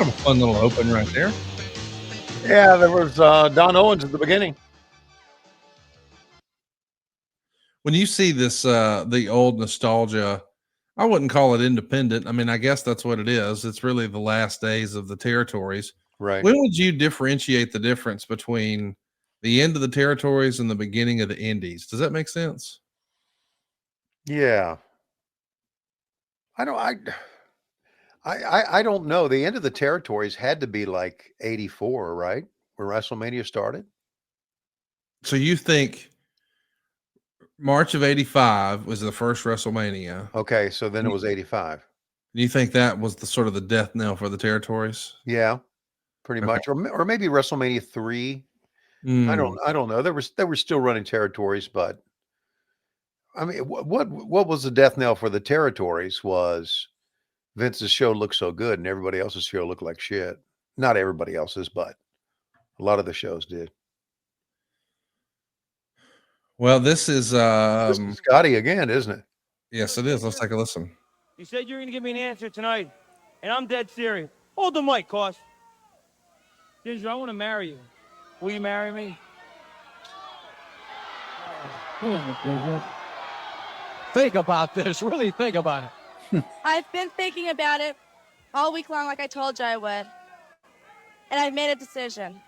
Kind of a fun little open right there. Yeah, there was Don Owens at the beginning. When you see this, the old nostalgia, I wouldn't call it independent. I mean, I guess that's what it is. It's really the last days of the territories. Right. When would you differentiate the difference between the end of the territories and the beginning of the indies? Does that make sense? Yeah. I don't I don't know. The end of the territories had to be like 84, right? When WrestleMania started? So you think March of '85 was the first WrestleMania? Okay, so then it was 85. You think that was the sort of the death knell for the territories? Yeah, pretty Okay. much. Or maybe WrestleMania 3. Mm. I don't know. There were still running territories, but I mean, what was the death knell for the territories was Vince's show looked so good and everybody else's show looked like shit. Not everybody else's, but a lot of the shows did. Well, this is This is Scotty again, isn't it? yes, it is. Let's take a listen. You said you're going to give me an answer tonight, and I'm dead serious. Hold the mic, Cos. Ginger, I want to marry you. Will you marry me? Think about this. Really think about it. I've been thinking about it all week long, like I told you I would. And I've made a decision.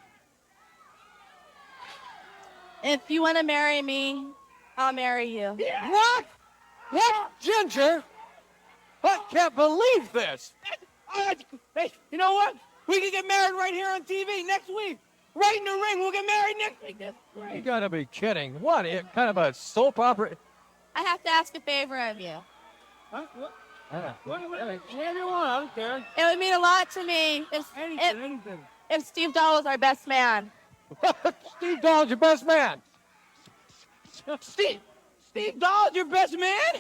If you want to marry me, I'll marry you. Yeah. What? What? Ginger? I can't believe this. Hey, you know what? We can get married right here on TV next week. Right in the ring. We'll get married next week. That's great. You gotta be kidding. What? Kind of a soap opera? I have to ask a favor of you. Huh? Whatever you want. I don't care. It would mean a lot to me Anything. if Steve Dahl was our best man. Steve Dahl's your best man. Steve Dahl's your best man?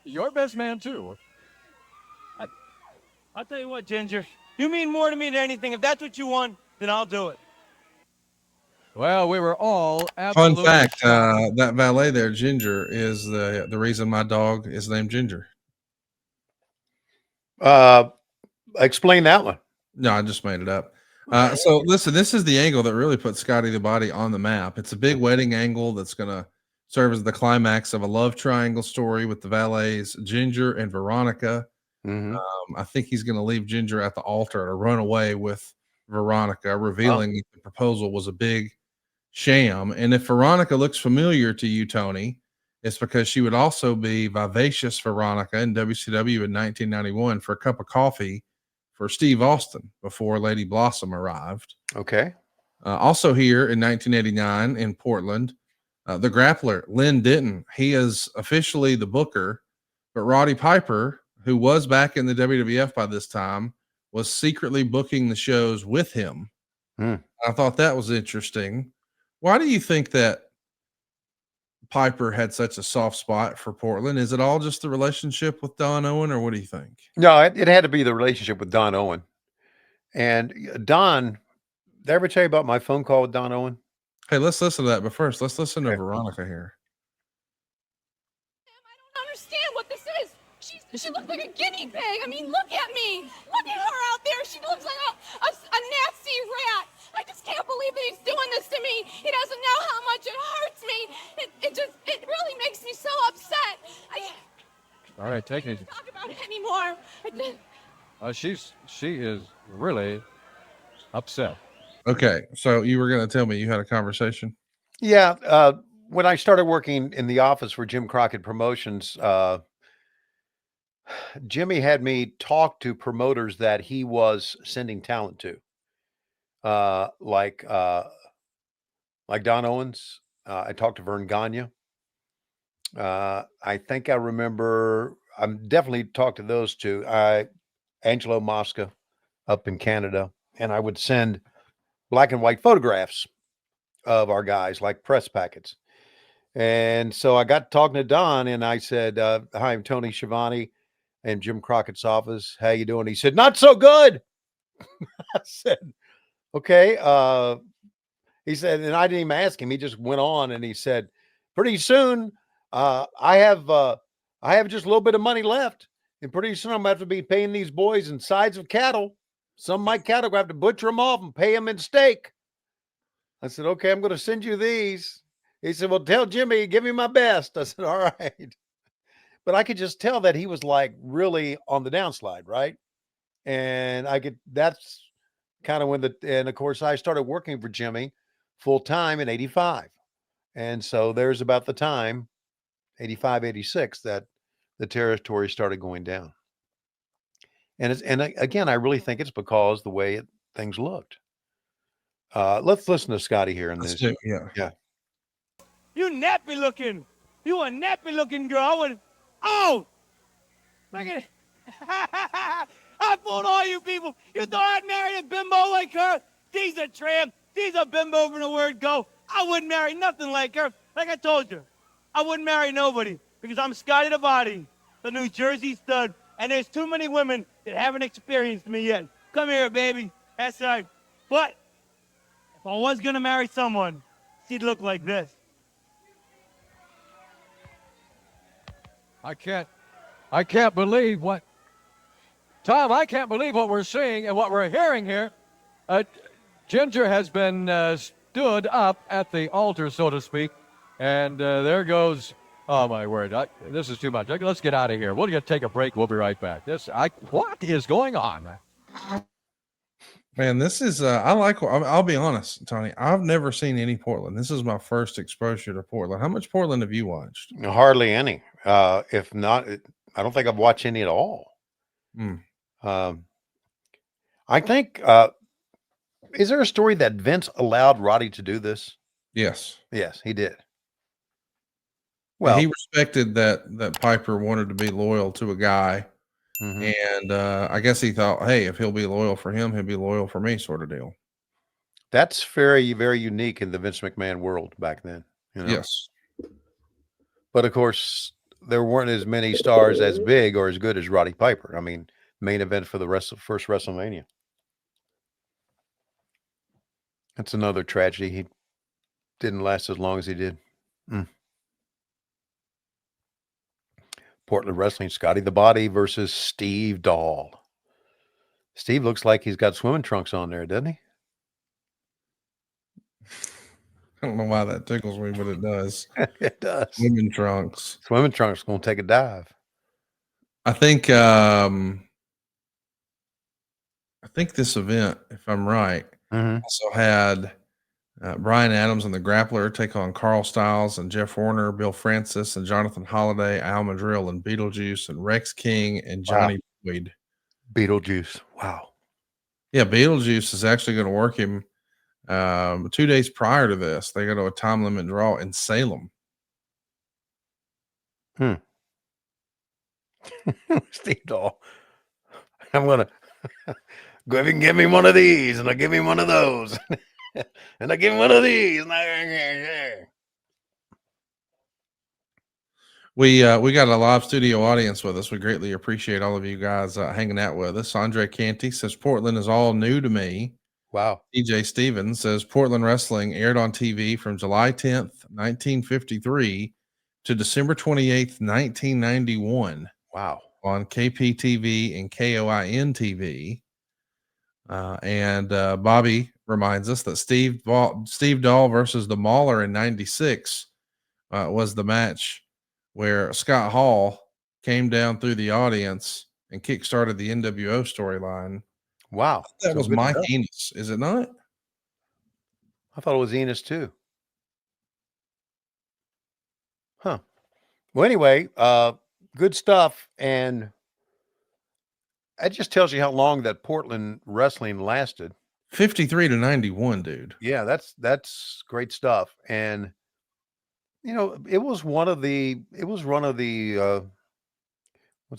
Your best man, too. I'll tell you what, Ginger. You mean more to me than anything. If that's what you want, then I'll do it. Well, we were all Fun absolutely fact: shocked. that valet there, Ginger, is the reason my dog is named Ginger. Explain that one. No, I just made it up. So listen, this is the angle that really put Scotty the Body on the map. It's a big wedding angle that's going to serve as the climax of a love triangle story with the valets Ginger and Veronica. Mhm. I think he's going to leave Ginger at the altar to run away with Veronica, revealing that the proposal was a big sham. And if Veronica looks familiar to you, Tony, it's because she would also be Vivacious Veronica in WCW in 1991 for a cup of coffee for Steve Austin before Lady Blossom arrived. Okay. Also here in 1989 in Portland, the grappler, Lynn Denton, he is officially the booker, but Roddy Piper, who was back in the WWF by this time, was secretly booking the shows with him. I thought that was interesting. Why do you think that Piper had such a soft spot for Portland? Is it all just the relationship with Don Owen, or what do you think? No, it had to be the relationship with Don Owen. And Don, did I ever tell you about my phone call with Don Owen? Hey, let's listen to that. But first, let's listen to Okay. Veronica here. I don't understand what this is. She looks like a guinea pig. I mean, look at me. Look at her out there. She looks like a nasty rat. I just can't believe that he's doing this to me. He doesn't know how much it hurts me. It really makes me so upset. All right, take it. I can't talk about it anymore. She is really upset. Okay, so you were going to tell me you had a conversation. Yeah. When I started working in the office for Jim Crockett Promotions, Jimmy had me talk to promoters that he was sending talent to, like Don Owens. I talked to Vern Gagne. I think I remember. I'm definitely talked to those two. Angelo Mosca up in Canada, and I would send black and white photographs of our guys, like press packets. And so I got talking to Don, and I said, "Hi, I'm Tony Schiavone in Jim Crockett's office. How you doing?" He said, "Not so good." I said, "Okay." He said, and I didn't even ask him. He just went on, and he said, "Pretty soon, I have just a little bit of money left, and pretty soon I'm gonna have to be paying these boys in sides of cattle Some of my cattle, I have to butcher them off and pay them in steak. I said, okay, I'm going to send you these. He said, well, tell Jimmy, give me my best. I said, all right. But I could just tell that he was like really on the downslide, right? And that's kind of and of course I started working for Jimmy full time in 85. And so there's about the time, 85, 86, that the territory started going down. And again, I really think it's because the way things looked. Let's listen to Scotty here in this. Yeah. You nappy looking. You a nappy looking girl. I would. Oh! Look at it. I fooled all you people. You thought I'd marry a bimbo like her? She's a tramp. She's a bimbo from the word go. I wouldn't marry nothing like her. Like I told you, I wouldn't marry nobody because I'm Scotty the Body, the New Jersey stud, and there's too many women that haven't experienced me yet. Come here, baby. That's right. But if I was going to marry someone, she'd look like this. I can't believe what, Tom, I can't believe what we're seeing and what we're hearing here. Ginger has been stood up at the altar, so to speak, and there goes, oh my word, this is too much. Let's get out of here. We'll take a break. We'll be right back. What is going on? Man, this is, I'll be honest, Tony, I've never seen any Portland. This is my first exposure to Portland. How much Portland have you watched? Hardly any. If not, I don't think I've watched any at all. I think, is there a story that Vince allowed Roddy to do this? Yes. Yes, he did. Well, he respected that Piper wanted to be loyal to a guy. And I guess he thought, hey, if he'll be loyal for him, he'll be loyal for me, sort of deal. That's very, very unique in the Vince McMahon world back then. You know? Yes. But of course, there weren't as many stars as big or as good as Roddy Piper. I mean, main event for the first WrestleMania. That's another tragedy. He didn't last as long as he did. Portland Wrestling, Scotty the Body versus Steve Dahl. Steve looks like he's got swimming trunks on there, doesn't he? I don't know why that tickles me, but it does. It does. Swimming trunks. Swimming trunks going to take a dive. I think this event, if I'm right, also had Brian Adams and the Grappler take on Carl Stiles and Jeff Warner, Bill Francis and Jonathan Holliday, Al Madrill and Beetlejuice and Rex King and Johnny Boyd. Beetlejuice. Wow. Yeah, Beetlejuice is actually going to work him 2 days prior to this. They go to a time limit draw in Salem. Steve Dahl. I'm going to go ahead and give me one of these, and I'll give him one of those. And I give him one of these. We got a live studio audience with us. We greatly appreciate all of you guys hanging out with us. Andre Canty says Portland is all new to me. Wow. DJ Stevens says Portland Wrestling aired on TV from July 10th, 1953 to December 28th, 1991. Wow. On KPTV and KOIN TV. And Bobby reminds us that Steve Dahl versus the Mauler in 96 was the match where Scott Hall came down through the audience and kickstarted the NWO storyline. Wow. That was Mike Enos, is it not? I thought it was Enos too. Huh. Well, anyway, good stuff. And that just tells you how long that Portland wrestling lasted. 53 to 91, dude. Yeah, that's great stuff. And you know, it was one of the what's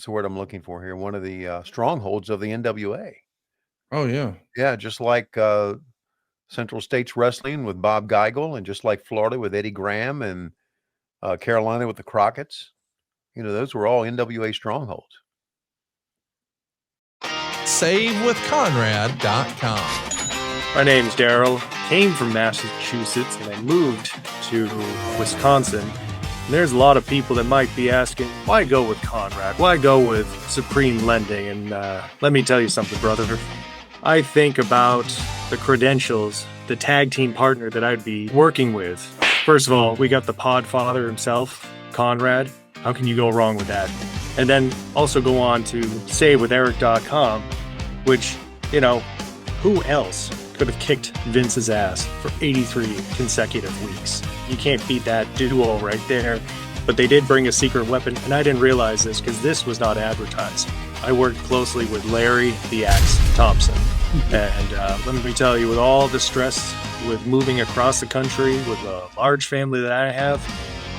the word I'm looking for here? One of the strongholds of the NWA. Oh yeah. Yeah, just like Central States Wrestling with Bob Geigel, and just like Florida with Eddie Graham, and Carolina with the Crockett's. You know, those were all NWA strongholds. SaveWithConrad.com. My name's Daryl. Came from Massachusetts and I moved to Wisconsin. And there's a lot of people that might be asking, why go with Conrad? Why go with Supreme Lending? And let me tell you something, brother. I think about the credentials, the tag team partner that I'd be working with. First of all, we got the Podfather himself, Conrad. How can you go wrong with that? And then also go on to SaveWithEric.com, which, you know, who else could have kicked Vince's ass for 83 consecutive weeks? You can't beat that duo right there. But they did bring a secret weapon, and I didn't realize this because this was not advertised. I worked closely with Larry the Axe Thompson. And let me tell you, with all the stress with moving across the country with a large family that I have,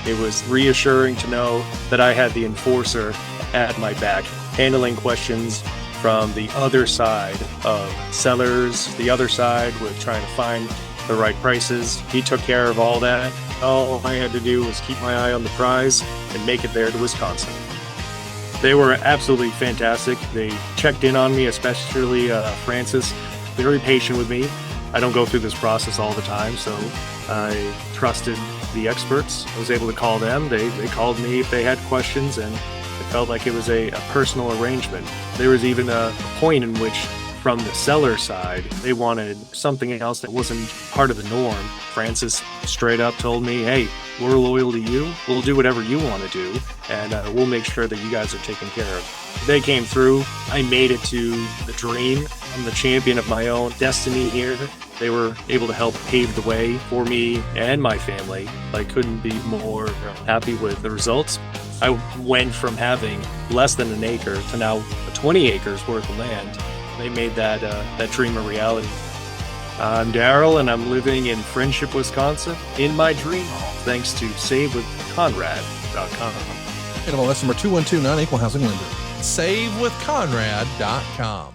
it was reassuring to know that I had the enforcer at my back, handling questions from the other side of sellers, the other side with trying to find the right prices. He took care of all that. All I had to do was keep my eye on the prize and make it there to Wisconsin. They were absolutely fantastic. They checked in on me, especially Francis, very patient with me. I don't go through this process all the time, so I trusted the experts. I was able to call them. They called me if they had questions, and it felt like it was a personal arrangement. There was even a point in which, from the seller side, they wanted something else that wasn't part of the norm. Francis straight up told me, hey, we're loyal to you. We'll do whatever you want to do, and we'll make sure that you guys are taken care of. They came through. I made it to the dream. I'm the champion of my own destiny here. They were able to help pave the way for me and my family. I couldn't be more happy with the results. I went from having less than an acre to now 20 acres worth of land. They made that dream a reality. I'm Daryl, and I'm living in Friendship, Wisconsin, in my dream home, thanks to SaveWithConrad.com. NMLS number 2129, Equal Housing Lender. SaveWithConrad.com.